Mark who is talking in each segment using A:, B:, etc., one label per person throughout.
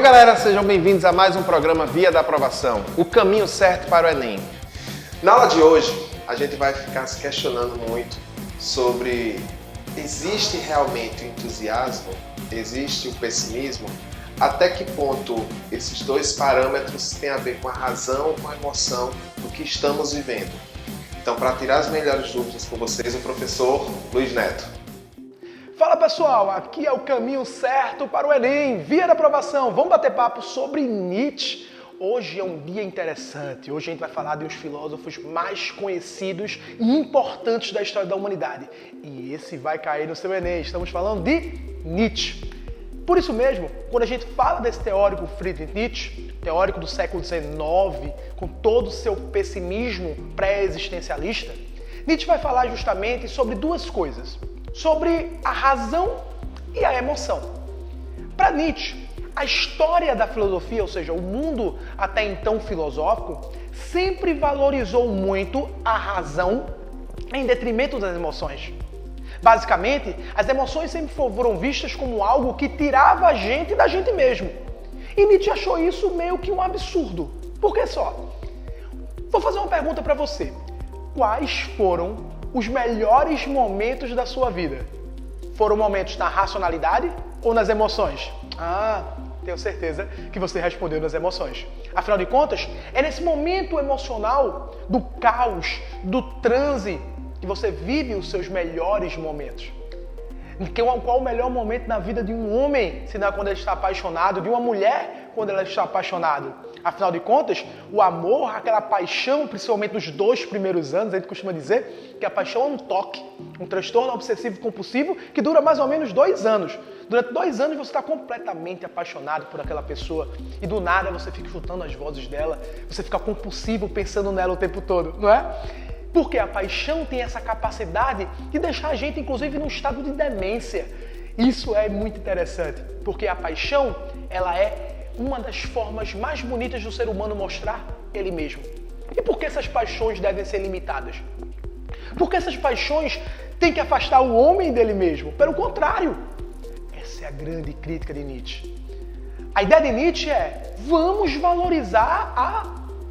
A: galera, sejam bem-vindos a mais um programa Via da Aprovação, o caminho certo para o Enem. Na aula de hoje, a gente vai ficar se questionando muito sobre existe realmente o entusiasmo, existe o pessimismo, até que ponto esses dois parâmetros têm a ver com a razão, com a emoção do que estamos vivendo. Então, para tirar as melhores dúvidas com vocês, o professor Luiz Neto.
B: Fala pessoal, aqui é o caminho certo para o Enem, Via da Aprovação. Vamos bater papo sobre Nietzsche. Hoje é um dia interessante, hoje a gente vai falar de uns filósofos mais conhecidos e importantes da história da humanidade. E esse vai cair no seu Enem, estamos falando de Nietzsche. Por isso mesmo, quando a gente fala desse teórico Friedrich Nietzsche, teórico do século XIX, com todo o seu pessimismo pré-existencialista, Nietzsche vai falar justamente sobre duas coisas. Sobre a razão e a emoção. Para Nietzsche, a história da filosofia, ou seja, o mundo até então filosófico, sempre valorizou muito a razão em detrimento das emoções. Basicamente, as emoções sempre foram vistas como algo que tirava a gente da gente mesmo. E Nietzsche achou isso meio que um absurdo. Por que só? Vou fazer uma pergunta para você. Quais foram os melhores momentos da sua vida? Foram momentos na racionalidade ou nas emoções? Tenho certeza que você respondeu nas emoções. Afinal de contas, é nesse momento emocional do caos, do transe, que você vive os seus melhores momentos. Qual o melhor momento na vida de um homem, se não é quando ele está apaixonado, de uma mulher quando ela está apaixonada? Afinal de contas, o amor, aquela paixão, principalmente nos 2 primeiros anos, a gente costuma dizer que a paixão é um toque, um transtorno obsessivo-compulsivo que dura mais ou menos 2 anos. Durante 2 anos você está completamente apaixonado por aquela pessoa e do nada você fica escutando as vozes dela, você fica compulsivo pensando nela o tempo todo, não é? Porque a paixão tem essa capacidade de deixar a gente, inclusive, num estado de demência. Isso é muito interessante, porque a paixão, ela é uma das formas mais bonitas do ser humano mostrar ele mesmo. E por que essas paixões devem ser limitadas? Porque essas paixões têm que afastar o homem dele mesmo. Pelo contrário, essa é a grande crítica de Nietzsche. A ideia de Nietzsche é: vamos valorizar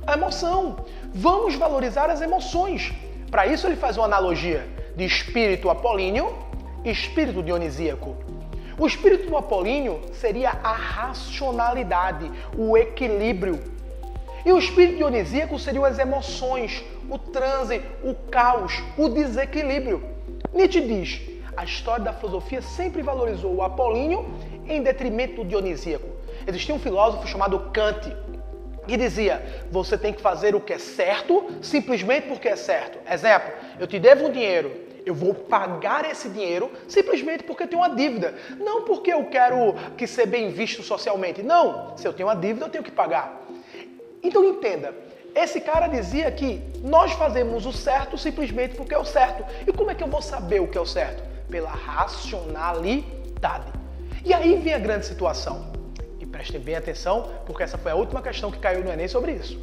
B: a emoção. Vamos valorizar as emoções. Para isso ele faz uma analogia de espírito apolíneo e espírito dionisíaco. O espírito do apolíneo seria a racionalidade, o equilíbrio. E o espírito dionisíaco seriam as emoções, o transe, o caos, o desequilíbrio. Nietzsche diz: a história da filosofia sempre valorizou o apolíneo em detrimento do dionisíaco. Existia um filósofo chamado Kant, que dizia: você tem que fazer o que é certo simplesmente porque é certo. Exemplo, eu te devo um dinheiro, eu vou pagar esse dinheiro simplesmente porque eu tenho uma dívida. Não porque eu quero que ser bem visto socialmente. Não, se eu tenho uma dívida eu tenho que pagar. Então entenda, esse cara dizia que nós fazemos o certo simplesmente porque é o certo. E como é que eu vou saber o que é o certo? Pela racionalidade. E aí vem a grande situação. Prestem bem atenção, porque essa foi a última questão que caiu no Enem sobre isso.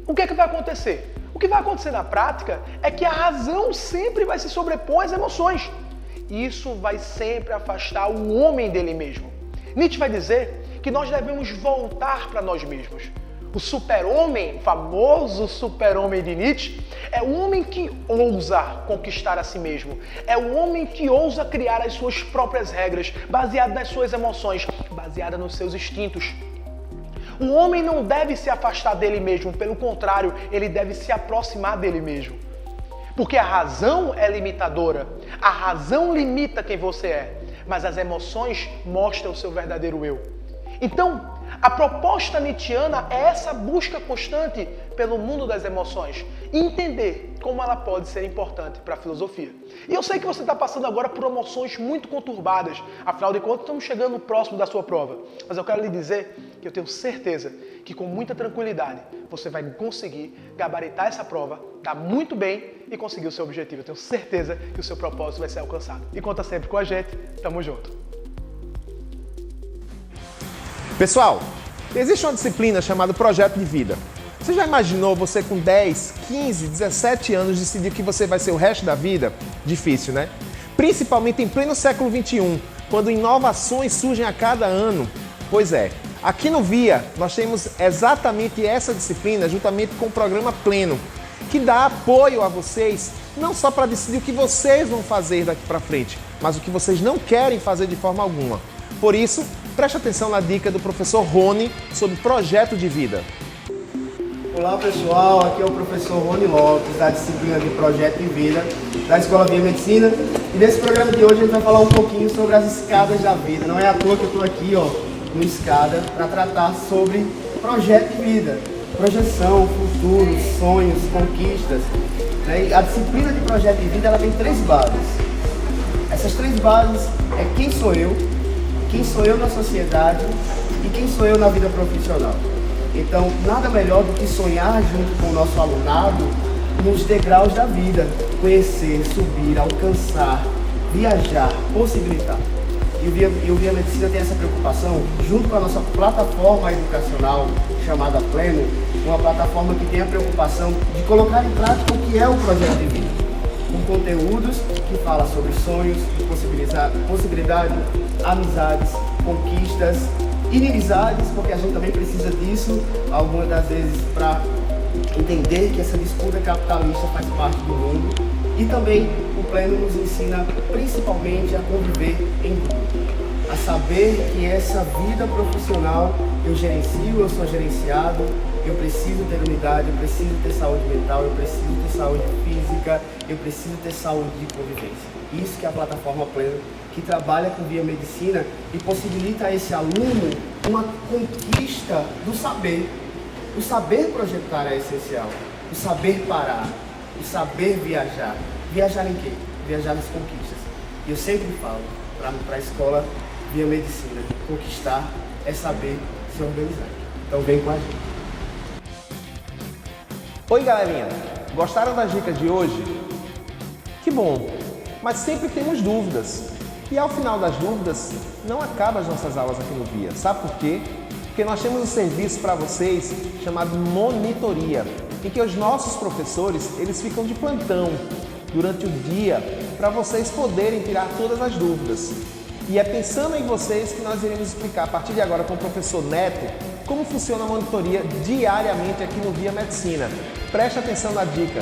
B: O que é que vai acontecer? O que vai acontecer na prática é que a razão sempre vai se sobrepor às emoções. Isso vai sempre afastar o homem dele mesmo. Nietzsche vai dizer que nós devemos voltar para nós mesmos. O super-homem, o famoso super-homem de Nietzsche, é o homem que ousa conquistar a si mesmo. É o homem que ousa criar as suas próprias regras, baseado nas suas emoções, baseada nos seus instintos. O homem não deve se afastar dele mesmo, pelo contrário, ele deve se aproximar dele mesmo. Porque a razão é limitadora, a razão limita quem você é, mas as emoções mostram o seu verdadeiro eu. Então, a proposta nietzschiana é essa busca constante pelo mundo das emoções e entender como ela pode ser importante para a filosofia. E eu sei que você está passando agora por emoções muito conturbadas, afinal de contas estamos chegando próximo da sua prova, mas eu quero lhe dizer que eu tenho certeza que com muita tranquilidade você vai conseguir gabaritar essa prova, dar muito bem e conseguir o seu objetivo. Eu tenho certeza que o seu propósito vai ser alcançado. E conta sempre com a gente, tamo junto!
A: Pessoal, existe uma disciplina chamada Projeto de Vida. Você já imaginou você com 10, 15, 17 anos decidir o que você vai ser o resto da vida? Difícil, né? Principalmente em pleno século XXI, quando inovações surgem a cada ano. Pois é, Aqui no VIA, nós temos exatamente essa disciplina juntamente com o programa Pleno, que dá apoio a vocês, não só para decidir o que vocês vão fazer daqui para frente, mas o que vocês não querem fazer de forma alguma. Por isso, preste atenção na dica do professor Rony sobre projeto de vida.
C: Olá pessoal, aqui é o professor Rony Lopes, da disciplina de Projeto de Vida, da Escola Via Medicina. E nesse programa de hoje a gente vai falar um pouquinho sobre as escadas da vida. Não é à toa que eu estou aqui, no Escada, para tratar sobre projeto de vida. Projeção, futuro, sonhos, conquistas. E a disciplina de Projeto de Vida ela tem 3 bases. Essas 3 bases é quem sou eu na sociedade e quem sou eu na vida profissional. Então, nada melhor do que sonhar junto com o nosso alunado nos degraus da vida. Conhecer, subir, alcançar, viajar, possibilitar. E o Via Medicina tem essa preocupação, junto com a nossa plataforma educacional chamada Pleno, uma plataforma que tem a preocupação de colocar em prática o que é o projeto de vida. Com conteúdos que falam sobre sonhos, possibilidade, amizades, conquistas, inimizades, porque a gente também precisa disso, algumas das vezes, para entender que essa disputa capitalista faz parte do mundo. E também o Pleno nos ensina principalmente a conviver em grupo, a saber que essa vida profissional eu gerencio, eu sou gerenciado, eu preciso ter unidade, eu preciso ter saúde mental, eu preciso ter saúde física, eu preciso ter saúde de convivência. Isso que é a plataforma Pleno, que trabalha com Via Medicina e possibilita a esse aluno uma conquista do saber. O saber projetar é essencial, o saber parar, o saber viajar. Viajar em quê? Viajar nas conquistas. E eu sempre falo para a escola Via Medicina, conquistar é saber se organizar. Então vem com a gente.
A: Oi galerinha, gostaram das dicas de hoje? Que bom, mas sempre temos dúvidas. E ao final das dúvidas, não acabam as nossas aulas aqui no VIA. Sabe por quê? Porque nós temos um serviço para vocês chamado monitoria, em que os nossos professores, eles ficam de plantão durante o dia para vocês poderem tirar todas as dúvidas. E é pensando em vocês que nós iremos explicar a partir de agora com o professor Neto como funciona a monitoria diariamente aqui no Via Medicina. Preste atenção na dica.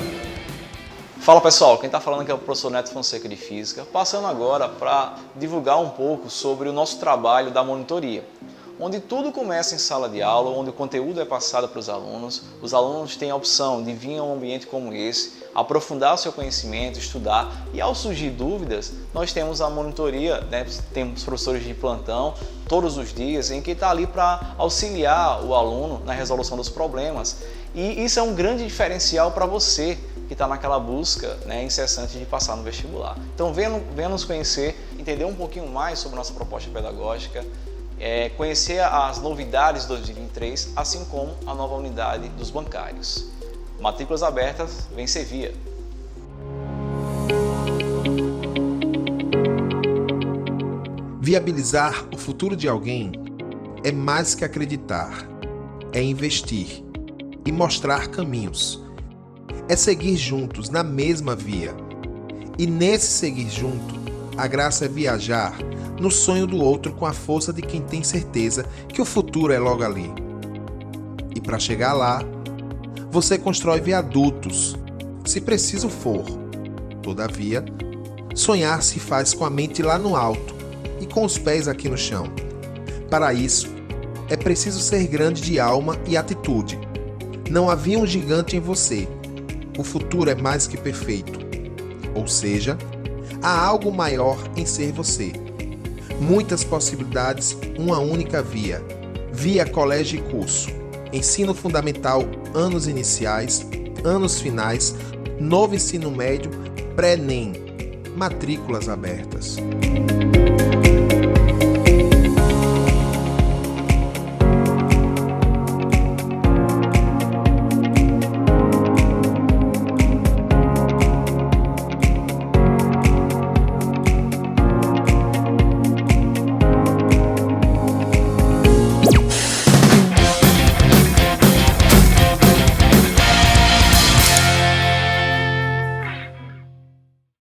D: Fala pessoal, quem está falando aqui é o professor Neto Fonseca de Física, passando agora para divulgar um pouco sobre o nosso trabalho da monitoria, onde tudo começa em sala de aula, onde o conteúdo é passado para os alunos têm a opção de vir a um ambiente como esse, aprofundar o seu conhecimento, estudar, e ao surgir dúvidas, nós temos a monitoria, temos professores de plantão todos os dias, em que está ali para auxiliar o aluno na resolução dos problemas, e isso é um grande diferencial para você que está naquela busca incessante de passar no vestibular. Então venha nos conhecer, entender um pouquinho mais sobre a nossa proposta pedagógica, conhecer as novidades de 2023, assim como a nova unidade dos bancários. Matrículas abertas, vem ser Via.
E: Viabilizar o futuro de alguém é mais que acreditar, é investir e mostrar caminhos. É seguir juntos na mesma via. E nesse seguir junto, a graça é viajar no sonho do outro com a força de quem tem certeza que o futuro é logo ali. E para chegar lá, você constrói viadutos, se preciso for. Todavia, sonhar se faz com a mente lá no alto e com os pés aqui no chão. Para isso, é preciso ser grande de alma e atitude. Não havia um gigante em você. O futuro é mais que perfeito. Ou seja, há algo maior em ser você. Muitas possibilidades, uma única via. Via colégio e curso. Ensino fundamental, anos iniciais, anos finais, novo ensino médio, pré-ENEM. Matrículas abertas.